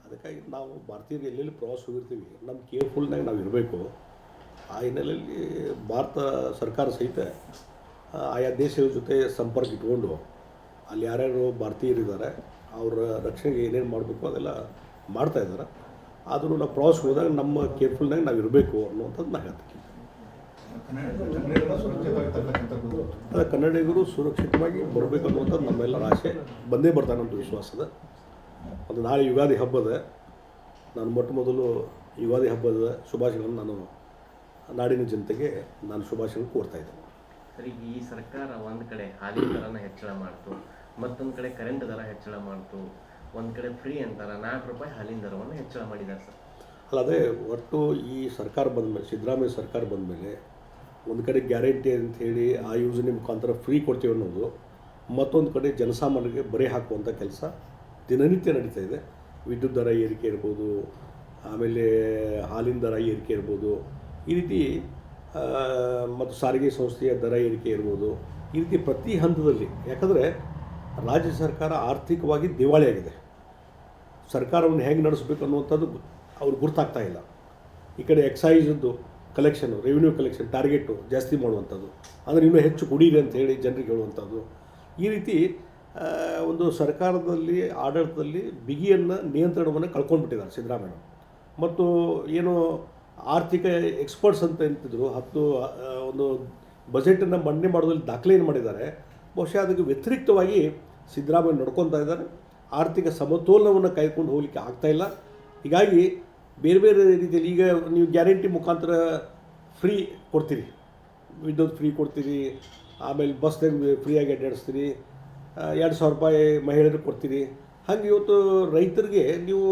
ಅದಕ್ಕಾಗಿ ನಾವು ಭಾರತೀಯರು ಎಲ್ಲೆಲ್ಲಿ ಪ್ರವಾಸ ಹೋಗಿರ್ತೀವಿ ನಮ್ಮ ಕೇರ್ಫುಲ್ನಾಗ ನಾವು ಇರಬೇಕು. ಆ ಹಿನ್ನೆಲೆಯಲ್ಲಿ ಭಾರತ ಸರ್ಕಾರ ಸಹಿತ ಆಯಾ ದೇಶಗಳ ಜೊತೆ ಸಂಪರ್ಕ ಇಟ್ಕೊಂಡು ಅಲ್ಲಿ ಯಾರ್ಯಾರು ಭಾರತೀಯರಿದ್ದಾರೆ ಅವರ ರಕ್ಷಣೆಗೆ ಏನೇನು ಮಾಡಬೇಕು ಅದೆಲ್ಲ ಮಾಡ್ತಾಯಿದ್ದಾರೆ. ಆದರೂ ನಾವು ಪ್ರವಾಸ ಹೋದಾಗ ನಮ್ಮ ಕೇರ್ಫುಲ್ನಾಗ ನಾವು ಇರಬೇಕು ಅನ್ನುವಂಥದ್ದು ನಾನು ಹೇಳ್ತೀನಿ. ಅದೇ ಕನ್ನಡಿಗರು ಸುರಕ್ಷಿತವಾಗಿ ಬರಬೇಕು ಅನ್ನುವಂಥದ್ದು ನಮ್ಮೆಲ್ಲರ ಆಸೆ. ಬಂದೇ ಬರ್ತಾನೆ ಅಂತ ವಿಶ್ವಾಸದ. ಒಂದು ನಾಳೆ ಯುಗಾದಿ ಹಬ್ಬದ ನಾನು ಮೊಟ್ಟ ಮೊದಲು ಯುಗಾದಿ ಹಬ್ಬದ ಶುಭಾಶಯಗಳನ್ನು ನಾನು ನಾಡಿನ ಜನತೆಗೆ ನಾನು ಶುಭಾಶಯಗಳನ್ನು ಕೋರ್ತಾಯಿದ್ದೇನೆ. ಸರಿ, ಈ ಸರ್ಕಾರ ಒಂದು ಕಡೆ ಹಾಲಿನ ದರನ ಹೆಚ್ಚಳ ಮಾಡ್ತು, ಮತ್ತೊಂದು ಕಡೆ ಕರೆಂಟ್ ದರ ಹೆಚ್ಚಳ ಮಾಡ್ತು, ಒಂದು ಕಡೆ ಫ್ರೀ ಅಂತಾರೆ ₹4 ಹಾಲಿನ ದರವನ್ನು ಹೆಚ್ಚಳ ಮಾಡಿದ್ದಾರೆ ಸರ್. ಅಲ್ಲ, ಅದೇ ಒಟ್ಟು ಈ ಸರ್ಕಾರ ಬಂದ ಮೇಲೆ, ಸಿದ್ದರಾಮಯ್ಯ ಸರ್ಕಾರ ಬಂದ ಮೇಲೆ ಒಂದು ಕಡೆ ಗ್ಯಾರಂಟಿ ಅಂಥೇಳಿ ಆ ಯೋಜನೆ ಮುಖಾಂತರ ಫ್ರೀ ಕೊಡ್ತೀವಿ ಅನ್ನೋದು, ಮತ್ತೊಂದು ಕಡೆ ಜನಸಾಮಾನ್ಯರಿಗೆ ಬರೆ ಹಾಕುವಂಥ ಕೆಲಸ ದಿನನಿತ್ಯ ನಡೀತಾ ಇದೆ. ವಿದ್ಯುತ್ ದರ ಏರಿಕೆ ಇರ್ಬೋದು, ಆಮೇಲೆ ಹಾಲಿನ ದರ ಏರಿಕೆ ಇರ್ಬೋದು, ಈ ರೀತಿ ಮತ್ತು ಸಾರಿಗೆ ಸಂಸ್ಥೆಯ ದರ ಏರಿಕೆ ಇರ್ಬೋದು. ಈ ರೀತಿ ಪ್ರತಿ ಹಂತದಲ್ಲಿ, ಯಾಕಂದರೆ ರಾಜ್ಯ ಸರ್ಕಾರ ಆರ್ಥಿಕವಾಗಿ ದಿವಾಳಿಯಾಗಿದೆ. ಸರ್ಕಾರವನ್ನು ಹೇಗೆ ನಡೆಸಬೇಕು ಅನ್ನುವಂಥದ್ದು ಅವ್ರಿಗೆ ಗುರ್ತಾಗ್ತಾ ಇಲ್ಲ. ಈ ಕಡೆ ಎಕ್ಸೈಜದ್ದು ಕಲೆಕ್ಷನು, ರೆವಿನ್ಯೂ ಕಲೆಕ್ಷನ್ ಟಾರ್ಗೆಟು ಜಾಸ್ತಿ ಮಾಡುವಂಥದ್ದು, ಅಂದರೆ ಇನ್ನೂ ಹೆಚ್ಚು ಕುಡೀರಿ ಅಂತ ಹೇಳಿ ಜನರಿಗೆ ಹೇಳುವಂಥದ್ದು. ಈ ರೀತಿ ಒಂದು ಸರ್ಕಾರದಲ್ಲಿ ಆಡಳಿತದಲ್ಲಿ ಬಿಗಿಯನ್ನು, ನಿಯಂತ್ರಣವನ್ನು ಕಳ್ಕೊಂಡ್ಬಿಟ್ಟಿದ್ದಾರೆ ಸಿದ್ದರಾಮಯ್ಯ. ಮತ್ತು ಏನು ಆರ್ಥಿಕ ಎಕ್ಸ್ಪರ್ಟ್ಸ್ ಅಂತ ಅಂತಿದ್ರು, ಒಂದು ಬಜೆಟನ್ನು ಮಂಡನೆ ಮಾಡೋದ್ರಲ್ಲಿ ದಾಖಲೆ ಏನು ಮಾಡಿದ್ದಾರೆ, ಬಹುಶಃ ಅದಕ್ಕೆ ವ್ಯತಿರಿಕ್ತವಾಗಿ ಸಿದ್ದರಾಮಯ್ಯ ನಡ್ಕೊತಾ ಇದ್ದಾರೆ. ಆರ್ಥಿಕ ಸಮತೋಲನವನ್ನು ಕಾಯ್ಕೊಂಡು ಹೋಗಲಿಕ್ಕೆ ಆಗ್ತಾಯಿಲ್ಲ. ಹೀಗಾಗಿ ಬೇರೆ ಬೇರೆ ರೀತಿಯಲ್ಲಿ ಈಗ ನೀವು ಗ್ಯಾರಂಟಿ ಮುಖಾಂತರ ಫ್ರೀ ಕೊಡ್ತೀರಿ, ವಿದ್ಯುತ್ ಫ್ರೀ ಕೊಡ್ತೀರಿ, ಆಮೇಲೆ ಬಸ್ನಾಗ ಫ್ರೀಯಾಗಿ ಅಡ್ಡಾಡಿಸ್ತೀರಿ, ₹2,000 ಮಹಿಳೆಯರಿಗೆ ಕೊಡ್ತೀರಿ. ಹಾಗೆ ಇವತ್ತು ರೈತರಿಗೆ ನೀವು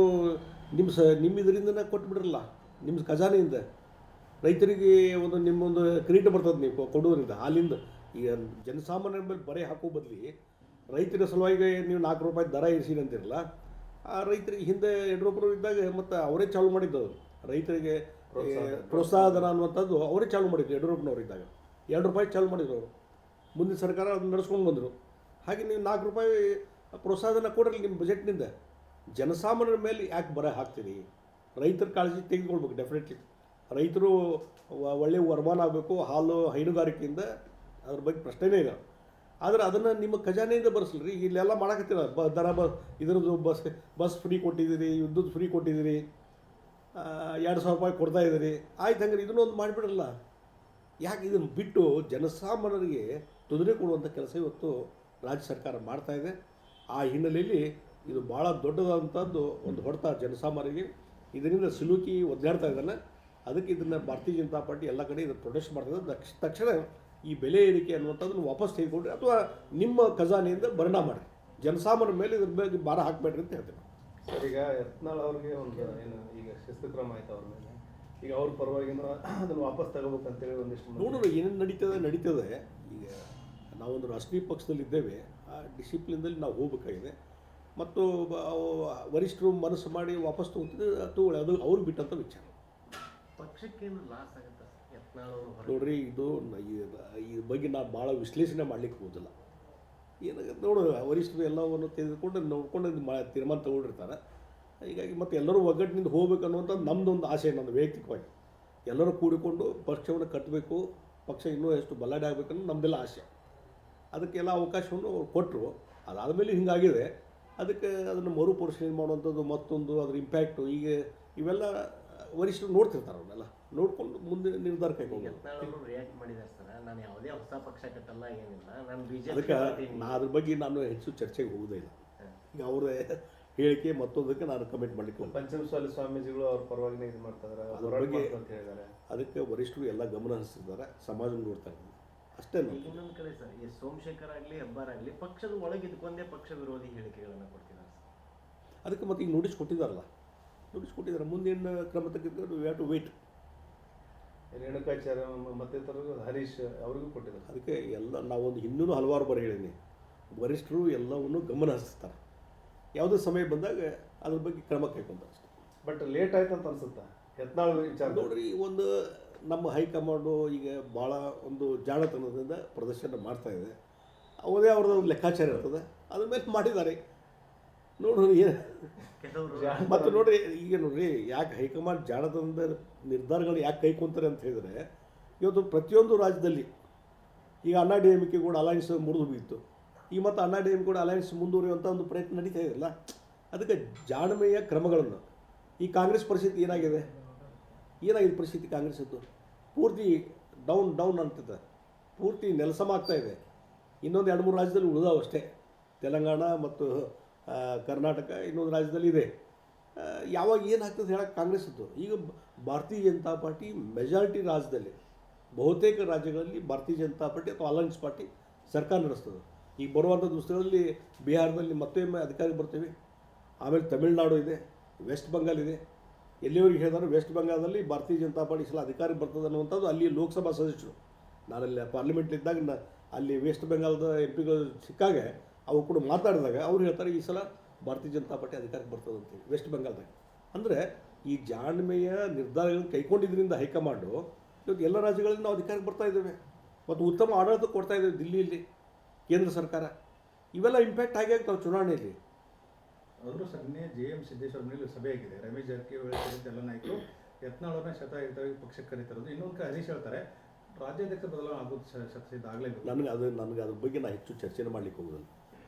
ನಿಮ್ಮ ಇದರಿಂದನೇ ಕೊಟ್ಬಿಡ್ರಲ್ಲ, ನಿಮ್ಮ ಖಜಾನೆಯಿಂದ ರೈತರಿಗೆ ನಿಮ್ಮೊಂದು ಕ್ರೆಡಿಟ್ ಬರ್ತದೆ ನೀವು ಕೊಡೋದ್ರಿಂದ. ಹಾಲಿಂದ ಈಗ ಜನಸಾಮಾನ್ಯರ ಮೇಲೆ ಬರೆ ಹಾಕೋ ಬದಲಿ ರೈತರ ಸಲುವಾಗಿ ನೀವು ₹4 ದರ ಇರಿಸಿರಿ ಅಂತಿರಲ್ಲ, ಆ ರೈತರಿಗೆ ಹಿಂದೆ ಯಡಿಯೂರಪ್ಪರು ಇದ್ದಾಗ ಮತ್ತು ಅವರೇ ಚಾಲು ಮಾಡಿದ್ದವರು. ರೈತರಿಗೆ ಪ್ರೋತ್ಸಾಹ ಧನ ಅನ್ನುವಂಥದ್ದು ಅವರೇ ಚಾಲು ಮಾಡಿದ್ರು. ಯಡಿಯೂರಪ್ಪನವ್ರು ಇದ್ದಾಗ ₹2 ಚಾಲು ಮಾಡಿದ್ರು ಅವರು. ಮುಂದಿನ ಸರ್ಕಾರ ಅದನ್ನು ನಡೆಸ್ಕೊಂಡು ಬಂದರು. ಹಾಗೆ ನೀವು ₹4 ಪ್ರೋತ್ಸಾಹ ಧನ ಕೊಡ್ರಿ ನಿಮ್ಮ ಬಜೆಟ್ನಿಂದ. ಜನಸಾಮಾನ್ಯರ ಮೇಲೆ ಯಾಕೆ ಬರ ಹಾಕ್ತೀರಿ? ರೈತರ ಕಾಳಜಿ ತೆಗೆದುಕೊಳ್ಬೇಕು. ಡೆಫಿನೆಟ್ಲಿ ರೈತರು ಒಳ್ಳೆಯ ವರಮಾನ ಆಗಬೇಕು. ಹಾಲು ಹೈನುಗಾರಿಕೆಯಿಂದ ಅದ್ರ ಬಗ್ಗೆ ಪ್ರಶ್ನೆನೇ ಇಲ್ಲ. ಆದರೆ ಅದನ್ನು ನಿಮ್ಮ ಖಜಾನೆಯಿಂದ ಬರೆಸಲ್ರಿ. ಇಲ್ಲೆಲ್ಲ ಮಾಡಕತ್ತೀರ, ದರ ಇದರದ್ದು ಬಸ್ ಫ್ರೀ ಕೊಟ್ಟಿದ್ದೀರಿ, ವಿದ್ಯುತ್ ಫ್ರೀ ಕೊಟ್ಟಿದ್ದೀರಿ, ₹2,000 ಕೊಡ್ತಾ ಇದ್ದೀರಿ. ಆಯ್ತು, ಹಂಗಾರೆ ಇದನ್ನೂ ಒಂದು ಮಾಡಿಬಿಡ್ರಲ್ಲ. ಯಾಕೆ ಇದನ್ನು ಬಿಟ್ಟು ಜನಸಾಮಾನ್ಯರಿಗೆ ತೊಂದರೆ ಕೊಡುವಂಥ ಕೆಲಸ ಇವತ್ತು ರಾಜ್ಯ ಸರ್ಕಾರ ಮಾಡ್ತಾಯಿದೆ. ಆ ಹಿನ್ನೆಲೆಯಲ್ಲಿ ಇದು ಭಾಳ ದೊಡ್ಡದಾದಂಥದ್ದು ಒಂದು ಹೊಡೆತ ಜನಸಾಮಾನ್ಯರಿಗೆ. ಇದರಿಂದ ಸಿಲುಕಿ ಒದ್ದಾಡ್ತಾ ಇದ್ದಾನೆ. ಅದಕ್ಕೆ ಇದನ್ನು ಭಾರತೀಯ ಜನತಾ ಪಾರ್ಟಿ ಎಲ್ಲ ಕಡೆ ಇದನ್ನು ಪ್ರೊಟೆಸ್ಟ್ ಮಾಡ್ತದೆ. ತಕ್ಷಣ ಈ ಬೆಲೆ ಏರಿಕೆ ಅನ್ನುವಂಥದ್ದನ್ನು ವಾಪಸ್ ತೆಗೆದುಕೊಂಡ್ರೆ ಅಥವಾ ನಿಮ್ಮ ಖಜಾನೆಯಿಂದ ಭರಣ ಮಾಡಿ, ಜನಸಾಮಾನ್ಯರ ಮೇಲೆ ಇದ್ರ ಬಗ್ಗೆ ಭಾರ ಹಾಕಬೇಡ್ರಿ ಅಂತ ಹೇಳ್ತೇನೆ. ಸರ್, ಈಗ ಯತ್ನಾಳ್ ಅವ್ರಿಗೆ ಒಂದು ಏನು ಈಗ ಶಿಸ್ತು ಕ್ರಮ ಆಯ್ತು ಅವ್ರ ಮೇಲೆ, ಈಗ ಅವ್ರ ಪರವಾಗಿನ ಅದನ್ನು ವಾಪಸ್ ತಗೋಬೇಕಂತೇಳಿ ಒಂದಿಷ್ಟು ನೋಡೋಣ ಏನೇನು ನಡೀತದೆ. ಈಗ ನಾವೊಂದು ರಾಷ್ಟ್ರೀಯ ಪಕ್ಷದಲ್ಲಿದ್ದೇವೆ, ಆ ಡಿಸಿಪ್ಲಿನ್ದಲ್ಲಿ ನಾವು ಹೋಗಬೇಕಾಗಿದೆ. ಮತ್ತು ವರಿಷ್ಠರು ಮನಸ್ಸು ಮಾಡಿ ವಾಪಸ್ ತಗೊಳ್ಳಿ, ಅದು ಅವ್ರಿಗೆ ಬಿಟ್ಟಂಥ ವಿಚಾರ. ಪಕ್ಷಕ್ಕೇನು ಲಾಸ್ ಆಗುತ್ತೆ ನೋಡ್ರಿ, ಇದು ಈ ಬಗ್ಗೆ ನಾನು ಭಾಳ ವಿಶ್ಲೇಷಣೆ ಮಾಡಲಿಕ್ಕೆ ಹೋದಿಲ್ಲ. ಏನಾಗುತ್ತೆ ನೋಡು, ವರಿಷ್ಠರು ಎಲ್ಲವನ್ನು ತೆಗೆದುಕೊಂಡು ನೋಡ್ಕೊಂಡು ತೀರ್ಮಾನ ತಗೊಂಡಿರ್ತಾರೆ. ಹೀಗಾಗಿ ಮತ್ತು ಎಲ್ಲರೂ ಒಗ್ಗಟ್ಟಿನಿಂದ ಹೋಗ್ಬೇಕು ಅನ್ನುವಂಥದ್ದು ನಮ್ಮದೊಂದು ಆಸೆ. ನನ್ನ ವೈಯಕ್ತಿಕವಾಗಿ ಎಲ್ಲರೂ ಕೂಡಿಕೊಂಡು ಪಕ್ಷವನ್ನು ಕಟ್ಟಬೇಕು, ಪಕ್ಷ ಇನ್ನೂ ಎಷ್ಟು ಬಲಾಢ್ಯ ಆಗಬೇಕನ್ನೋ ನಮ್ಮದೆಲ್ಲ ಆಸೆ. ಅದಕ್ಕೆಲ್ಲ ಅವಕಾಶವನ್ನು ಅವ್ರು ಕೊಟ್ಟರು. ಅದಾದಮೇಲೆ ಹಿಂಗಾಗಿದೆ. ಅದಕ್ಕೆ ಅದನ್ನು ಮರುಪರಿಶೀಲನೆ ಮಾಡುವಂಥದ್ದು, ಮತ್ತೊಂದು ಅದ್ರ ಇಂಪ್ಯಾಕ್ಟು, ಈಗ ಇವೆಲ್ಲ ವರಿಷ್ಠರು ನೋಡ್ತಿರ್ತಾರೆ. ಅವನ್ನೆಲ್ಲ ನೋಡಿಕೊಂಡು ಮುಂದೆ ನಿರ್ಧಾರ ಕೈಗೊಂಡು ರಿಯಾಕ್ಟ್ ಮಾಡಿದ್ದಾರೆ ಸರ್. ನಾನು ಯಾವುದೇ ಹೊಸ ಪಕ್ಷ ಕಟ್ಟಲ್ಲ, ಏನಿಲ್ಲ, ನಾನು ಅದಕ್ಕೆ ಅದ್ರ ಬಗ್ಗೆ ನಾನು ಹೆಚ್ಚು ಚರ್ಚೆಗೆ ಹೋಗೋದೇ ಇಲ್ಲ. ಈಗ ಅವರೇ ಹೇಳಿಕೆ ಮತ್ತೊಂದಕ್ಕೆ ನಾನು ಕಮೆಂಟ್ ಮಾಡಲಿಕ್ಕೆ ಪಂಚಮಸಾಲಿ ಸ್ವಾಮೀಜಿಗಳು ಅವ್ರ ಪರವಾಗಿ ಇದು ಮಾಡ್ತಾ ಇದ್ದಾರೆ, ಅದ್ರ ಬಗ್ಗೆ ಅಂತ ಹೇಳಿದ್ದಾರೆ. ಅದಕ್ಕೆ ವರಿಷ್ಠರು ಎಲ್ಲ ಗಮನ ಹರಿಸಿದ್ದಾರೆ, ಸಮಾಜ ನೋಡ್ತಾ ಇದ್ದಾರೆ ಅಷ್ಟೇ. ಇನ್ನೊಂದು ಕಡೆ ಸರ್, ಈ ಸೋಮಶೇಖರ್ ಆಗಲಿ ಹೆಬ್ಬಾರ್ ಆಗಲಿ ಪಕ್ಷದ ಒಳಗೆ ಇದ್ಕೊಂಡೇ ಪಕ್ಷ ವಿರೋಧಿ ಹೇಳಿಕೆಗಳನ್ನು ಕೊಡ್ತಿದ್ದಾರೆ ಸರ್. ಅದಕ್ಕೆ ಮತ್ತೆ ಈಗ ನೋಟಿಸ್ ಕೊಟ್ಟಿದ್ದಾರಲ್ಲ, ನೋಟಿಸ್ ಕೊಟ್ಟಿದ್ದಾರೆ. ಮುಂದೇನು ಕ್ರಮ ತೆಗೆದುಕೊಂಡು we have to wait. Renukacharya ಮತ್ತಿತರರು ಹರೀಶ್ ಅವ್ರಿಗೂ ಕೊಟ್ಟಿದ್ದಾರೆ. ಅದಕ್ಕೆ ಎಲ್ಲ ನಾವೊಂದು ಇನ್ನೂ ಹಲವಾರು ಬಾರಿ ಹೇಳಿದ್ದೀನಿ, ವರಿಷ್ಠರು ಎಲ್ಲವನ್ನು ಗಮನ ಹರಿಸ್ತಾರೆ. ಯಾವುದೇ ಸಮಯ ಬಂದಾಗ ಅದ್ರ ಬಗ್ಗೆ ಕ್ರಮ ಕೈಗೊಂತಾರೆ ಅಷ್ಟೇ. ಬಟ್ ಲೇಟ್ ಆಯ್ತು ಅಂತ ಅನ್ಸುತ್ತಾ ಯತ್ನಾಳ್ ವಿಚಾರ? ನೋಡ್ರಿ, ಒಂದು ನಮ್ಮ ಹೈಕಮಾಂಡು ಈಗ ಭಾಳ ಒಂದು ಜಾಣತನದಿಂದ ಪ್ರದರ್ಶನ ಮಾಡ್ತಾಯಿದೆ. ಅವರದೇ ಅವ್ರದ್ದು ಲೆಕ್ಕಾಚಾರ ಇರ್ತದೆ, ಅದ್ರ ಮೇಲೆ ಮಾಡಿದ್ದಾರೆ. ನೋಡ್ರಿ ಕೆಲವರು ಮತ್ತು ನೋಡ್ರಿ ಈಗ ನೋಡ್ರಿ ಯಾಕೆ ಹೈಕಮಾಂಡ್ ಜಾಣತನದ ನಿರ್ಧಾರಗಳು ಯಾಕೆ ಕೈಕೊಂತಾರೆ ಅಂತ ಹೇಳಿದ್ರೆ ಇವತ್ತು ಪ್ರತಿಯೊಂದು ರಾಜ್ಯದಲ್ಲಿ ಈಗ ಅಣ್ಣಾ ಡಿ ಎಮ್ ಕೆ ಕೂಡ ಅಲಯನ್ಸ್ ಮುರಿದು ಬಿತ್ತು. ಈಗ ಮತ್ತು ಅಣ್ಣಾ ಡಿ ಎಮ್ ಕೂಡ ಅಲಯನ್ಸ್ ಮುಂದುವರಿಯುವಂಥ ಒಂದು ಪ್ರಯತ್ನ ನಡೀತಾ ಇದೆಯಲ್ಲ, ಅದಕ್ಕೆ ಜಾಣ್ಮೆಯ ಕ್ರಮಗಳನ್ನು ಈ ಕಾಂಗ್ರೆಸ್ ಪರಿಸ್ಥಿತಿ ಏನಾಗಿದೆ ಪರಿಸ್ಥಿತಿ ಕಾಂಗ್ರೆಸ್ಸದ್ದು ಪೂರ್ತಿ ಡೌನ್ ಅಂತಿದೆ, ಪೂರ್ತಿ ನೆಲಸಮ ಆಗ್ತಾ ಇದೆ. ಇನ್ನೊಂದು 2-3 ರಾಜ್ಯದಲ್ಲಿ ಉಳಿದಾವೆ ಅಷ್ಟೇ, ತೆಲಂಗಾಣ ಮತ್ತು ಕರ್ನಾಟಕ ಇನ್ನೊಂದು ರಾಜ್ಯದಲ್ಲಿ ಇದೆ. ಯಾವಾಗ ಏನಾಗ್ತದೆ ಹೇಳಕ್ಕೆ ಕಾಂಗ್ರೆಸ್ಸದ್ದು. ಈಗ ಭಾರತೀಯ ಜನತಾ ಪಾರ್ಟಿ ಮೆಜಾರಿಟಿ ರಾಜ್ಯದಲ್ಲಿ ಬಹುತೇಕ ರಾಜ್ಯಗಳಲ್ಲಿ ಭಾರತೀಯ ಜನತಾ ಪಾರ್ಟಿ ಅಥವಾ ಅಲಯನ್ಸ್ ಪಾರ್ಟಿ ಸರ್ಕಾರ ನಡೆಸ್ತದೆ. ಈಗ ಬರುವಂಥ ದಿವಸಗಳಲ್ಲಿ ಬಿಹಾರದಲ್ಲಿ ಮತ್ತೊಮ್ಮೆ ಅಧಿಕಾರ ಬರ್ತೀವಿ, ಆಮೇಲೆ ತಮಿಳುನಾಡು ಇದೆ, ವೆಸ್ಟ್ ಬೆಂಗಾಲ್ ಇದೆ. ಎಲ್ಲಿವರೆಗೆ ಹೇಳಿದ್ರೆ ವೆಸ್ಟ್ ಬೆಂಗಾಲದಲ್ಲಿ ಭಾರತೀಯ ಜನತಾ ಪಾರ್ಟಿ ಸಲ ಅಧಿಕಾರ ಬರ್ತದೆ ಅನ್ನುವಂಥದ್ದು ಅಲ್ಲಿ ಲೋಕಸಭಾ ಸದಸ್ಯರು. ನಾನಲ್ಲಿ ಪಾರ್ಲಿಮೆಂಟ್ಲಿದ್ದಾಗ ಅಲ್ಲಿ ವೆಸ್ಟ್ ಬೆಂಗಾಲ್ದ MP ಗಳು ಸಿಕ್ಕಾಗ ಅವ್ರು ಕೂಡ ಮಾತಾಡಿದಾಗ ಅವ್ರು ಹೇಳ್ತಾರೆ ಈ ಸಲ ಭಾರತೀಯ ಜನತಾ ಪಾರ್ಟಿ ಅಧಿಕಾರಕ್ಕೆ ಬರ್ತದೆ ಅಂತೇಳಿ ವೆಸ್ಟ್ ಬೆಂಗಾಲ್ದಾಗ. ಅಂದರೆ ಈ ಜಾಣ್ಮೆಯ ನಿರ್ಧಾರಗಳನ್ನು ಕೈಗೊಂಡಿದ್ದರಿಂದ ಹೈಕಮಾಂಡು ಇವತ್ತು ಎಲ್ಲ ರಾಜ್ಯಗಳಲ್ಲಿ ನಾವು ಅಧಿಕಾರಕ್ಕೆ ಬರ್ತಾ ಇದ್ದೇವೆ ಮತ್ತು ಉತ್ತಮ ಆಡಳಿತ ಕೊಡ್ತಾ ಇದ್ದೇವೆ. ದಿಲ್ಲಿಯಲ್ಲಿ ಕೇಂದ್ರ ಸರ್ಕಾರ ಇವೆಲ್ಲ ಇಂಪ್ಯಾಕ್ಟ್ ಆಗಿ ಆಗ್ತಾವೆ ಚುನಾವಣೆಯಲ್ಲಿ. ಅವರು ಸನ್ನೆ JM ಸಿದ್ದೇಶ್ವರ ಮೇಲೆ ಸಭೆ ಆಗಿದೆ. ರಮೇಶ್ ಜಾರಕಿಹೊಳಿ ಎಲ್ಲ ನಾಯಕರು ಯತ್ನಾಳ್ ಅವ್ರನ್ನ ಶತಾಯುತವಾಗಿ ಪಕ್ಷಕ್ಕೆ ಕರೀತಿರೋದು. ಇನ್ನೊಂದು ಕಡೆ ಹರೀಶ್ ಹೇಳ್ತಾರೆ ರಾಜ್ಯಾಧ್ಯಕ್ಷ ಬದಲಾವಣೆ ಆಗೋದು ಶತಸಿದ್ಧ ಆಗಲೇಬೇಕು. ನನಗೆ ಅದ್ರ ಬಗ್ಗೆ ನಾನು ಹೆಚ್ಚು ಚರ್ಚೆನ ಮಾಡಲಿಕ್ಕೆ ಹೋಗೋದಿಲ್ಲ.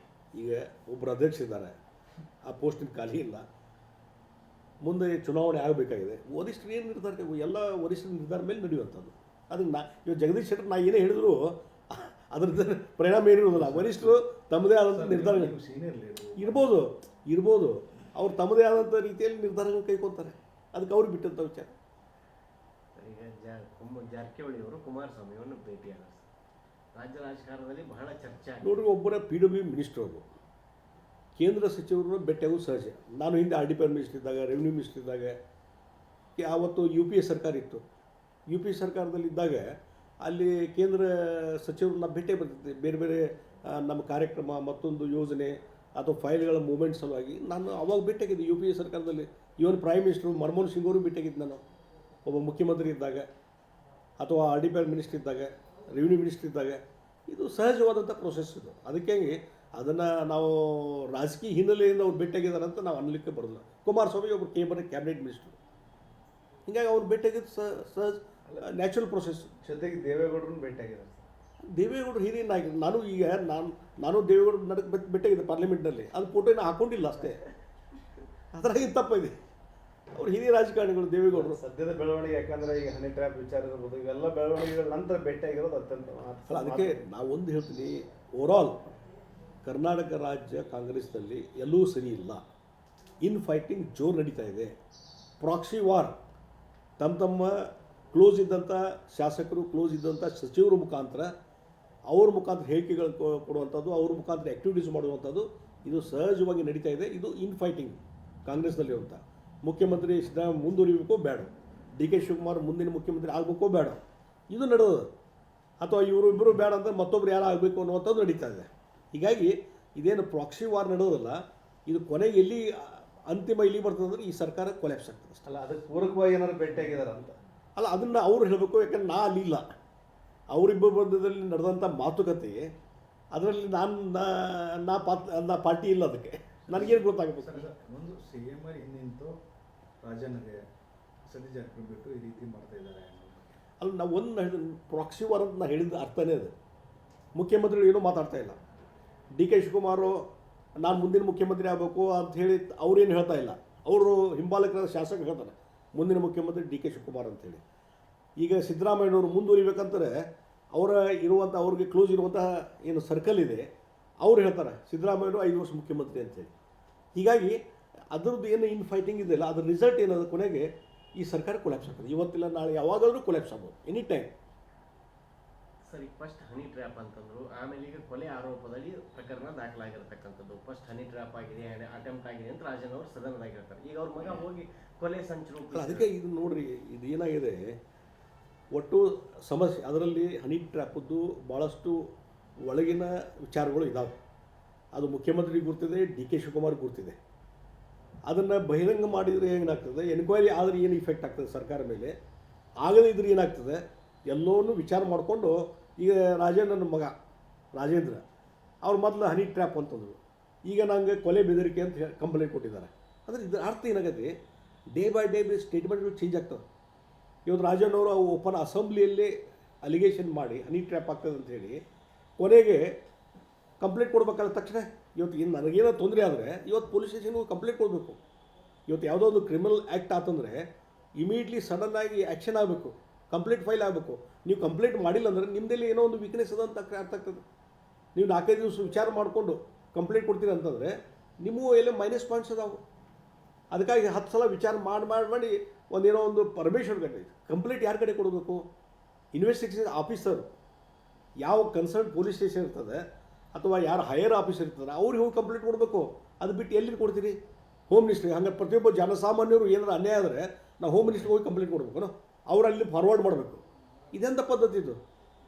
ಈಗ ಒಬ್ಬರು ಅಧ್ಯಕ್ಷ ಇದ್ದಾರೆ, ಆ ಪೋಸ್ಟಿನ ಖಾಲಿ ಇಲ್ಲ, ಮುಂದೆ ಚುನಾವಣೆ ಆಗಬೇಕಾಗಿದೆ. ವರಿಷ್ಠರು ಏನು ನಿರ್ಧಾರ, ಎಲ್ಲ ವರಿಷ್ಠರ ನಿರ್ಧಾರ ಮೇಲೆ ನಡೆಯುವಂಥದ್ದು. ಅದಕ್ಕೆ ಇವಾಗ ಜಗದೀಶ್ ಶೆಟ್ಟರ್ ನಾ ಏನೇ ಹೇಳಿದ್ರು ಅದ್ರದ್ದು ಪರಿಣಾಮ ಏನಿರೋದಿಲ್ಲ. ವರಿಷ್ಠರು ತಮ್ಮದೇ ಆದಂಥ ನಿರ್ಧಾರ ಇರ್ಬೋದು, ಅವ್ರು ತಮ್ಮದೇ ಆದಂಥ ರೀತಿಯಲ್ಲಿ ನಿರ್ಧಾರಗಳು ಕೈಗೊಳ್ತಾರೆ. ಅದಕ್ಕೆ ಅವ್ರಿಗೆ ಬಿಟ್ಟಂಥ ವಿಚಾರ. ಈಗ ಜಾರಕಿಹೊಳಿ ಅವರು ಕುಮಾರಸ್ವಾಮಿ ಅವರನ್ನು ಭೇಟಿಯಾಗ ರಾಜ್ಯ ರಾಜಕಾರಣದಲ್ಲಿ ಬಹಳ ಚರ್ಚೆ ಆಗಿದೆ. ನೋಡ್ರಿ, ಒಬ್ಬರ PW ಮಿನಿಸ್ಟರ್ ಅವರು ಕೇಂದ್ರ ಸಚಿವರನ್ನು ಭೇಟಿಯಾಗೋದು ಸಹಜ. ನಾನು ಹಿಂದೆ RDP ಮಿನಿಸ್ಟರ್ ಇದ್ದಾಗ, ರೆವಿನ್ಯೂ ಮಿನಿಸ್ಟರ್ ಇದ್ದಾಗ, ಆವತ್ತು UPA ಸರ್ಕಾರ ಇತ್ತು. UPA ಸರ್ಕಾರದಲ್ಲಿದ್ದಾಗ ಅಲ್ಲಿ ಕೇಂದ್ರ ಸಚಿವರನ್ನ ಭೇಟಿ ಬರ್ತಿದ್ದೆ. ಬೇರೆ ಬೇರೆ ನಮ್ಮ ಕಾರ್ಯಕ್ರಮ, ಮತ್ತೊಂದು ಯೋಜನೆ ಅಥವಾ ಫೈಲ್ಗಳ ಮೂವ್ಮೆಂಟ್ ಸಲುವಾಗಿ ನಾನು ಅವಾಗ ಭೇಟಿಯಾಗಿದ್ದೆ UPA ಸರ್ಕಾರದಲ್ಲಿ. ಇವನ್ ಪ್ರೈಮ್ ಮಿನಿಸ್ಟರ್ ಮನಮೋಹನ್ ಸಿಂಗ್ ಅವರು ಭೇಟಿಯಾಗಿದ್ದು ನಾನು ಒಬ್ಬ ಮುಖ್ಯಮಂತ್ರಿ ಇದ್ದಾಗ, ಅಥವಾ RDP ಮಿನಿಸ್ಟರ್ ಇದ್ದಾಗ, ರೆವಿನ್ಯೂ ಮಿನಿಸ್ಟರ್ ಇದ್ದಾಗ. ಇದು ಸಹಜವಾದಂಥ ಪ್ರೊಸೆಸ್ ಇದು. ಅದಕ್ಕೆ ಅದನ್ನು ನಾವು ರಾಜಕೀಯ ಹಿನ್ನೆಲೆಯಿಂದ ಅವ್ರು ಭೇಟಿಯಾಗಿದ್ದಾರೆ ಅಂತ ನಾವು ಅನ್ನಲಿಕ್ಕೆ ಬರೋದಿಲ್ಲ. ಕುಮಾರಸ್ವಾಮಿ ಒಬ್ಬರು ಕ್ಯಾಬಿನೆಟ್ ಮಿನಿಸ್ಟರ್, ಹೀಗಾಗಿ ಅವ್ರು ಭೇಟಿಯಾಗಿದ್ದು ಸಹಜ ನ್ಯಾಚುರಲ್ ಪ್ರೊಸೆಸ್. ಜೊತೆಗೆ ದೇವೇಗೌಡರನ್ನು ಭೇಟಿಯಾಗಿದ್ದಾರೆ. ದೇವೇಗೌಡರು ಹಿರಿಯ ನಾಯಕರು. ನಾನು ದೇವೇಗೌಡರು ನಡಕ್ಕೆ ಭೇಟಿಯಾಗಿದ್ದೆ ಪಾರ್ಲಿಮೆಂಟ್ನಲ್ಲಿ. ಅದು ಫೋಟೋನ ಹಾಕೊಂಡಿಲ್ಲ ಅಷ್ಟೇ, ಅದರಾಗಿ ತಪ್ಪಿದೆ. ಅವ್ರು ಹಿರಿಯ ರಾಜಕಾರಣಿಗಳು ದೇವೇಗೌಡರು. ಸದ್ಯದ ಬೆಳವಣಿಗೆ, ಯಾಕಂದ್ರೆ ಈಗ ಹನಿ ಟ್ರ್ಯಾಪ್ ವಿಚಾರ ಇರ್ಬೋದು, ಇವೆಲ್ಲ ಬೆಳವಣಿಗೆಗಳ ನಂತರ ಭೇಟಿಯಾಗಿರೋದು ಅತ್ಯಂತ ಅದಕ್ಕೆ ನಾವು ಒಂದು ಹೇಳ್ತೀನಿ, ಓವರಾಲ್ ಕರ್ನಾಟಕ ರಾಜ್ಯ ಕಾಂಗ್ರೆಸ್ನಲ್ಲಿ ಎಲ್ಲೂ ಸರಿ ಇಲ್ಲ. ಇನ್ ಫೈಟಿಂಗ್ ಜೋರು ನಡೀತಾ ಇದೆ. ಪ್ರಾಕ್ಸಿ ವಾರ್ ತಮ್ಮ ಕ್ಲೋಸ್ ಇದ್ದಂಥ ಶಾಸಕರು, ಕ್ಲೋಸ್ ಇದ್ದಂಥ ಸಚಿವರ ಮುಖಾಂತರ, ಅವ್ರ ಮುಖಾಂತರ ಹೇಳಿಕೆಗಳು ಕೊಡುವಂಥದ್ದು, ಅವ್ರ ಮುಖಾಂತರ ಆ್ಯಕ್ಟಿವಿಟೀಸ್ ಮಾಡುವಂಥದ್ದು ಇದು ಸಹಜವಾಗಿ ನಡೀತಾ ಇದೆ. ಇದು ಇನ್ ಫೈಟಿಂಗ್ ಕಾಂಗ್ರೆಸ್ನಲ್ಲಿ ಅಂತ. ಮುಖ್ಯಮಂತ್ರಿ ಸಿದ್ದರಾಮಯ್ಯ ಮುಂದುವರಿಬೇಕೋ ಬೇಡ, DK ಶಿವಕುಮಾರ್ ಮುಂದಿನ ಮುಖ್ಯಮಂತ್ರಿ ಆಗಬೇಕೋ ಬೇಡ, ಇದು ನಡೆಯೋದು. ಅಥವಾ ಇವರು ಇಬ್ಬರು ಬೇಡ ಅಂತ ಮತ್ತೊಬ್ರು ಯಾರು ಆಗಬೇಕು ಅನ್ನುವಂಥದ್ದು ನಡೀತಾ ಇದೆ. ಹೀಗಾಗಿ ಇದೇನು ಪ್ರಾಕ್ಸಿ ವಾರ್ ನಡೆಯೋದಲ್ಲ, ಇದು ಕೊನೆಗೆ ಎಲ್ಲಿ ಅಂತಿಮ ಇಲ್ಲಿ ಬರ್ತದೆ ಅಂದರೆ ಈ ಸರ್ಕಾರ ಕೊಲ್ಯಾಪ್ಸ್ ಆಗ್ತದೆ ಅಷ್ಟೇ. ಅಲ್ಲ, ಅದಕ್ಕೆ ಪೂರಕವಾಗಿ ಏನಾದ್ರು ಭೇಟಿಯಾಗಿದ್ದಾರೆ ಅಂತ ಅಲ್ಲ, ಅದನ್ನು ಅವ್ರು ಹೇಳಬೇಕು. ಯಾಕಂದ್ರೆ ನಾ ಅಲ್ಲಿಲ್ಲ. ಅವರಿಬ್ಬರ ಮಧ್ಯದಲ್ಲಿ ನಡೆದಂಥ ಮಾತುಕತೆ, ಅದರಲ್ಲಿ ನಾ ಪಾರ್ಟಿ ಇಲ್ಲ, ಅದಕ್ಕೆ ನನಗೇನು ಗೊತ್ತಾಗಬೇಕು. ಒಂದು CM ಹಿಂದಿಂತು ರಾಜನಿಗೆ ಸತೀಶ್ ಜಾರಕಿಹೊಳಿ ಬಿಟ್ಟು ಈ ರೀತಿ ಮಾಡ್ತಾ ಇದ್ದಾರೆ. ಅಲ್ಲಿ ನಾವು ಒಂದು ಹೇಳಿದ ಪ್ರಾಕ್ಸಿ ವಾರ್ ಅಂತ ನಾನು ಹೇಳಿದ ಅರ್ಥನೇ ಅದು. ಮುಖ್ಯಮಂತ್ರಿಗಳು ಏನೂ ಮಾತಾಡ್ತಾ ಇಲ್ಲ. DK ಶಿವಕುಮಾರು ನಾನು ಮುಂದಿನ ಮುಖ್ಯಮಂತ್ರಿ ಆಗಬೇಕು ಅಂತ ಹೇಳಿ ಅವ್ರೇನು ಹೇಳ್ತಾ ಇಲ್ಲ. ಅವರು ಹಿಂಬಾಲಕರಾದ ಶಾಸಕರು ಹೇಳ್ತಾರೆ ಮುಂದಿನ ಮುಖ್ಯಮಂತ್ರಿ DK ಶಿವಕುಮಾರ್ ಅಂತೇಳಿ. ಈಗ ಸಿದ್ದರಾಮಯ್ಯನವರು ಮುಂದುವರಿಬೇಕಂತಾರೆ, ಅವ್ರಿಗೆ ಕ್ಲೋಸ್ ಇರುವಂತಹ ಏನು ಸರ್ಕಲ್ ಇದೆ, ಅವ್ರು ಹೇಳ್ತಾರೆ ಸಿದ್ದರಾಮಯ್ಯನವರು 5 ವರ್ಷ ಮುಖ್ಯಮಂತ್ರಿ ಅಂತೇಳಿ. ಹೀಗಾಗಿ ಅದರದ್ದು ಏನು ಇನ್ ಫೈಟಿಂಗ್ ಇದೆಯಲ್ಲ, ಅದ್ರ ರಿಸಲ್ಟ್ ಏನದ ಕೊನೆಗೆ ಈ ಸರ್ಕಾರ ಕೊಲ್ಯಾಪ್ಸ್ ಆಗ್ತದೆ. ಇವತ್ತಿಲ್ಲ ನಾಳೆ ಯಾವಾಗಾದರೂ ಕೊಲ್ಯಾಪ್ಸ್ ಆಗ್ಬೋದು, ಎನಿ ಟೈಮ್. ಸರಿ, ಫಸ್ಟ್ ಹನಿ ಟ್ರ್ಯಾಪ್ ಅಂತಂದ್ರು, ಆಮೇಲೆ ಈಗ ಕೊಲೆ ಆರೋಪದಲ್ಲಿ ಪ್ರಕರಣ ದಾಖಲಾಗಿರ್ತಕ್ಕಂಥದ್ದು. ಫಸ್ಟ್ ಹನಿ ಟ್ರ್ಯಾಪ್ ಆಗಿದೆ, ಅಟೆಂಪ್ಟ್ ಆಗಿದೆ ಅಂತ ರಾಜನ್ ಅವರು ಸದನದಾಗ ಹೇಳ್ತಾರೆ. ಈಗ ಅವ್ರ ಮಗ ಹೋಗಿ ಕೊಲೆ ಸಂಚು. ಅದಕ್ಕೆ ಇದು ನೋಡ್ರಿ, ಇದು ಏನಾಗಿದೆ ಒಟ್ಟು ಸಮಸ್ಯೆ. ಅದರಲ್ಲಿ ಹನಿ ಟ್ರ್ಯಾಪದ್ದು ಭಾಳಷ್ಟು ಒಳಗಿನ ವಿಚಾರಗಳು ಇದ್ದಾವೆ. ಅದು ಮುಖ್ಯಮಂತ್ರಿಗೆ ಗುರ್ತಿದೆ, DK ಶಿವಕುಮಾರ್ ಗುರ್ತಿದೆ. ಅದನ್ನು ಬಹಿರಂಗ ಮಾಡಿದರೆ ಏನಾಗ್ತದೆ, ಎನ್ಕ್ವೈರಿ ಆದರೆ ಏನು ಇಫೆಕ್ಟ್ ಆಗ್ತದೆ ಸರ್ಕಾರ ಮೇಲೆ, ಆಗದೇ ಇದ್ರೆ ಏನಾಗ್ತದೆ, ಎಲ್ಲವನ್ನೂ ವಿಚಾರ ಮಾಡಿಕೊಂಡು. ಈಗ ರಾಜೇಂದ್ರನ ಮಗ ರಾಜೇಂದ್ರ ಅವ್ರು ಮೊದಲು ಹನಿ ಟ್ರ್ಯಾಪ್ ಅಂತಂದರು, ಈಗ ನಂಗೆ ಕೊಲೆ ಬೆದರಿಕೆ ಅಂತ ಕಂಪ್ಲೇಂಟ್ ಕೊಟ್ಟಿದ್ದಾರೆ. ಅಂದರೆ ಇದರ ಅರ್ಥ ಏನಾಗತ್ತೆ, ಡೇ ಬೈ ಡೇ ಸ್ಟೇಟ್ಮೆಂಟ್ಗಳು ಚೇಂಜ್ ಆಗ್ತವೆ. ಇವತ್ತು ರಾಜನ್ ಅವರು ಓಪನ್ ಅಸೆಂಬ್ಲಿಯಲ್ಲಿ ಅಲಿಗೇಷನ್ ಮಾಡಿ ಹನಿ ಟ್ರ್ಯಾಪ್ ಆಗ್ತದೆ ಅಂತ ಹೇಳಿ ಕೊನೆಗೆ ಕಂಪ್ಲೇಂಟ್ ಕೊಡ್ಬೇಕಾದ ತಕ್ಷಣ ಇವತ್ತು ಇನ್ನು ನನಗೇನೋ ತೊಂದರೆ ಆದರೆ ಇವತ್ತು ಪೊಲೀಸ್ ಸ್ಟೇಷನ್ಗೆ ಕಂಪ್ಲೇಂಟ್ ಕೊಡಬೇಕು. ಇವತ್ತು ಯಾವುದೋ ಒಂದು ಕ್ರಿಮಿನಲ್ ಆ್ಯಕ್ಟ್ ಆತಂದರೆ ಇಮಿಡಿಯೇಟ್ಲಿ ಸಡನ್ನಾಗಿ ಆ್ಯಕ್ಷನ್ ಆಗಬೇಕು, ಕಂಪ್ಲೇಂಟ್ ಫೈಲ್ ಆಗಬೇಕು. ನೀವು ಕಂಪ್ಲೇಂಟ್ ಮಾಡಿಲ್ಲ ಅಂದರೆ ನಿಮ್ಮದಲ್ಲಿ ಏನೋ ಒಂದು ವೀಕ್ನೆಸ್ ಅದ ಅಂತ ಅರ್ಥ ಆಗ್ತದೆ. ನೀವು 4-5 ದಿವಸ ವಿಚಾರ ಮಾಡಿಕೊಂಡು ಕಂಪ್ಲೇಂಟ್ ಕೊಡ್ತೀರಿ ಅಂತಂದರೆ ನಿಮಗೂ ಎಲ್ಲ ಮೈನಸ್ ಪಾಯಿಂಟ್ಸ್ ಅದಾವೆ. ಅದಕ್ಕಾಗಿ 10 ಸಲ ವಿಚಾರ ಮಾಡಿ ಒಂದೇನೋ ಒಂದು ಪರ್ಮಿಷನ್ ಕಟ್ಟಿ ಕಂಪ್ಲೇಂಟ್ ಯಾರ ಕಡೆ ಕೊಡಬೇಕು? ಇನ್ವೆಸ್ಟಿಗೇಷನ್ ಆಫೀಸರ್, ಯಾವ ಕನ್ಸರ್ನ್ ಪೊಲೀಸ್ ಸ್ಟೇಷನ್ ಇರ್ತದೆ ಅಥವಾ ಯಾರು ಹೈಯರ್ ಆಫೀಸರ್ ಇರ್ತದೆ ಅವ್ರಿಗೆ ಹೋಗಿ ಕಂಪ್ಲೇಂಟ್ ಕೊಡಬೇಕು. ಅದು ಬಿಟ್ಟು ಎಲ್ಲಿ ಕೊಡ್ತೀರಿ? ಹೋಮ್ ಮಿನಿಸ್ಟ್ರಿಗೆ. ಹಂಗೆ ಪ್ರತಿಯೊಬ್ಬ ಜನಸಾಮಾನ್ಯರು ಏನಾರು ಅನ್ಯಾಯ ಆದರೆ ನಾವು ಹೋಮ್ ಮಿನಿಸ್ಟ್ರಿಗೆ ಹೋಗಿ ಕಂಪ್ಲೇಂಟ್ ಕೊಡಬೇಕು, ಅವ್ರು ಅಲ್ಲಿ ಫಾರ್ವರ್ಡ್ ಮಾಡಬೇಕು. ಇದೆಂಥ ಪದ್ಧತಿ ಇದು?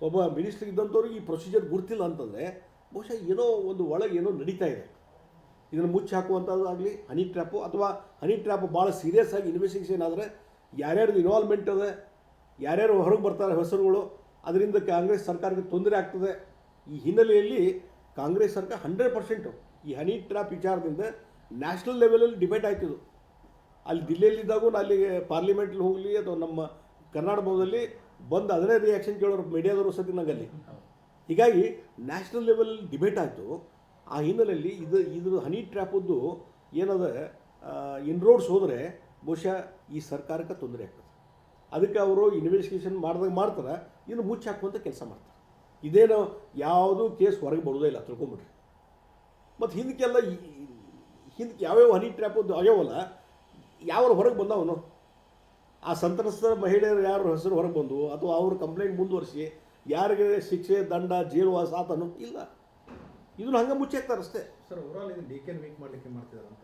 ಒಬ್ಬ ಮಿನಿಸ್ಟ್ರ್ ಇದ್ದಂಥವ್ರಿಗೆ ಈ ಪ್ರೊಸೀಜರ್ ಗುರ್ತಿಲ್ಲ ಅಂತಂದರೆ ಬಹುಶಃ ಏನೋ ಒಂದು ಒಳಗೆ ಏನೋ ನಡೀತಾ ಇದೆ. ಇದನ್ನು ಮುಚ್ಚಿ ಹಾಕುವಂಥದ್ದಾಗಲಿ ಹನಿ ಟ್ರ್ಯಾಪು, ಅಥವಾ ಹನಿ ಟ್ರ್ಯಾಪು ಭಾಳ ಸೀರಿಯಸ್ ಆಗಿ ಇನ್ವೆಸ್ಟಿಗೇಷನ್ ಆದರೆ ಯಾರ್ಯಾರ್ದು ಇನ್ವಾಲ್ವ್ಮೆಂಟ್ ಅದೆ, ಯಾರ್ಯಾರು ಹೊರಗೆ ಬರ್ತಾರೆ ಹೆಸರುಗಳು, ಅದರಿಂದ ಕಾಂಗ್ರೆಸ್ ಸರ್ಕಾರಕ್ಕೆ ತೊಂದರೆ ಆಗ್ತದೆ. ಈ ಹಿನ್ನೆಲೆಯಲ್ಲಿ ಕಾಂಗ್ರೆಸ್ ಸರ್ಕಾರ 100% ಈ ಹನಿ ಟ್ರ್ಯಾಪ್ ವಿಚಾರದಿಂದ ನ್ಯಾಷನಲ್ ಲೆವೆಲಲ್ಲಿ ಡಿಬೇಟ್ ಆಯ್ತಿದ್ದು. ಅಲ್ಲಿ ದಿಲ್ಲಿಯಲ್ಲಿದ್ದಾಗೂ ಅಲ್ಲಿಗೆ ಪಾರ್ಲಿಮೆಂಟ್ಲಿ ಹೋಗಲಿ ಅಥವಾ ನಮ್ಮ ಕರ್ನಾಟಕ ಭವನದಲ್ಲಿ ಬಂದು ಅದನ್ನೇ ರಿಯಾಕ್ಷನ್ ಕೇಳೋರು ಮೀಡಿಯಾದವರು ಸತಿ ನಂಗಲ್ಲಿ. ಹೀಗಾಗಿ ನ್ಯಾಷನಲ್ ಲೆವೆಲಲ್ಲಿ ಡಿಬೇಟ್ ಆಯಿತು. ಆ ಹಿನ್ನೆಲೆಯಲ್ಲಿ ಇದು ಹನಿ ಟ್ರ್ಯಾಪದ್ದು ಏನದ ಇನ್ರೋಡ್ಸ್ ಹೋದರೆ ಬಹುಶಃ ಈ ಸರ್ಕಾರಕ್ಕೆ ತೊಂದರೆ ಆಗ್ತದೆ. ಅದಕ್ಕೆ ಅವರು ಇನ್ವೆಸ್ಟಿಗೇಷನ್ ಮಾಡ್ತಾರೆ, ಇನ್ನು ಮುಚ್ಚಿ ಹಾಕುವಂಥ ಕೆಲಸ ಮಾಡ್ತಾರೆ. ಇದೇನು ಯಾವುದೂ ಕೇಸ್ ಹೊರಗೆ ಬರೋದೇ ಇಲ್ಲ, ತಿಳ್ಕೊಂಬಿಡ್ರಿ. ಮತ್ತು ಹಿಂದಕ್ಕೆಲ್ಲ ಹಿಂದಕ್ಕೆ ಯಾವ್ಯಾವ ಹನಿ ಟ್ರ್ಯಾಪದ್ದು ಆಗ್ಯಾವಲ್ಲ, ಯಾವ ಹೊರಗೆ ಬಂದವನು ಆ ಸಂತ್ರಸ್ತ ಮಹಿಳೆಯರು ಯಾರು ಹೆಸರು ಹೊರಗೆ ಬಂದು ಅಥವಾ ಅವ್ರ ಕಂಪ್ಲೇಂಟ್ ಮುಂದುವರಿಸಿ ಯಾರಿಗೆ ಶಿಕ್ಷೆ ದಂಡ ಜೈಲುವಾಸ ಆತನು ಇಲ್ಲ. ಇದನ್ನು ಹಂಗೆ ಮುಚ್ಚಾಕ್ತಾರೆ ಅಷ್ಟೇ. ಸರ್, ಓವರಾಲ್ ಇದು DK ವೀಕ್ ಮಾಡಲಿಕ್ಕೆ ಮಾಡ್ತಿದ್ದಾರೆ ಅಂತ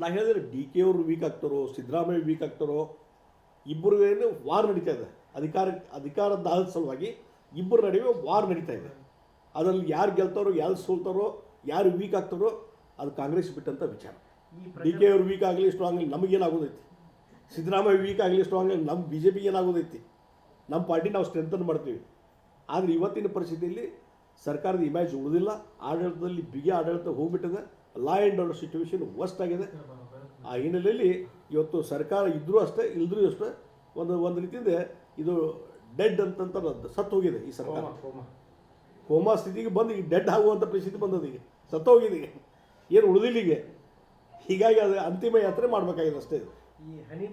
ನಾ ಹೇಳಿದ್ರೆ DK ಅವರು ವೀಕ್ ಆಗ್ತಾರೋ ಸಿದ್ದರಾಮಯ್ಯ ವೀಕ್ ಆಗ್ತಾರೋ, ಇಬ್ಬರಿಗೇನು ವಾರ್ ನಡೀತಾ ಇದೆ. ಅಧಿಕಾರದ ಸಲುವಾಗಿ ಇಬ್ಬರ ನಡುವೆ ವಾರ್ ನಡೀತಾ ಇದೆ. ಅದರಲ್ಲಿ ಯಾರು ಗೆಲ್ತಾರೋ ಯಾರು ಸೋಲ್ತಾರೋ ಯಾರು ವೀಕ್ ಆಗ್ತಾರೋ ಅದು ಕಾಂಗ್ರೆಸ್ ಬಿಟ್ಟಂಥ ವಿಚಾರ. DK ಅವರು ವೀಕ್ ಆಗಲಿ ಸ್ಟ್ರಾಂಗ್ ಆಗಲಿ ನಮಗೇನಾಗೋದೈತಿ, ಸಿದ್ದರಾಮಯ್ಯ ವೀಕ್ ಆಗಲಿ ಸ್ಟ್ರಾಂಗ್ ಆಗಲಿ ನಮ್ಮ BJP ಏನಾಗೋದೈತಿ, ನಮ್ಮ ಪಾರ್ಟಿ ನಾವು ಸ್ಟ್ರೆಂಥನ್ ಮಾಡ್ತೀವಿ. ಆದರೆ ಇವತ್ತಿನ ಪರಿಸ್ಥಿತಿಯಲ್ಲಿ ಸರ್ಕಾರದ ಇಮೇಜ್ ಉಳಿದಿಲ್ಲ, ಆಡಳಿತದಲ್ಲಿ ಬಿಗಿ ಆಡಳಿತ ಹೋಗ್ಬಿಟ್ಟಿದೆ, law and order situation worst ಆಗಿದೆ. ಆ ಹಿನ್ನೆಲೆಯಲ್ಲಿ ಇವತ್ತು ಸರ್ಕಾರ ಇದ್ದರೂ ಅಷ್ಟೇ ಇಲ್ದ್ರೂ ಅಷ್ಟೇ ಒಂದು ರೀತಿಯಿಂದ ಇದು ಡೆಡ್ ಅಂತಂತ ಸತ್ತು ಹೋಗಿದೆ ಈ ಸರ್ಕಾರ. ಕೋಮಾ ಸ್ಥಿತಿಗೆ ಬಂದು ಈಗ ಡೆಡ್ ಆಗುವಂಥ ಪರಿಸ್ಥಿತಿ ಬಂದದ, ಈಗ ಸತ್ತು ಹೋಗಿದೆ, ಈಗ ಏನು ಉಳಿದಿಲ್ಲ ಈಗ. ಹೀಗಾಗಿ ಅದು ಅಂತಿಮ ಯಾತ್ರೆ ಮಾಡಬೇಕಾಗಿದೆ ಅಷ್ಟೇ. ಈ ಹನಿ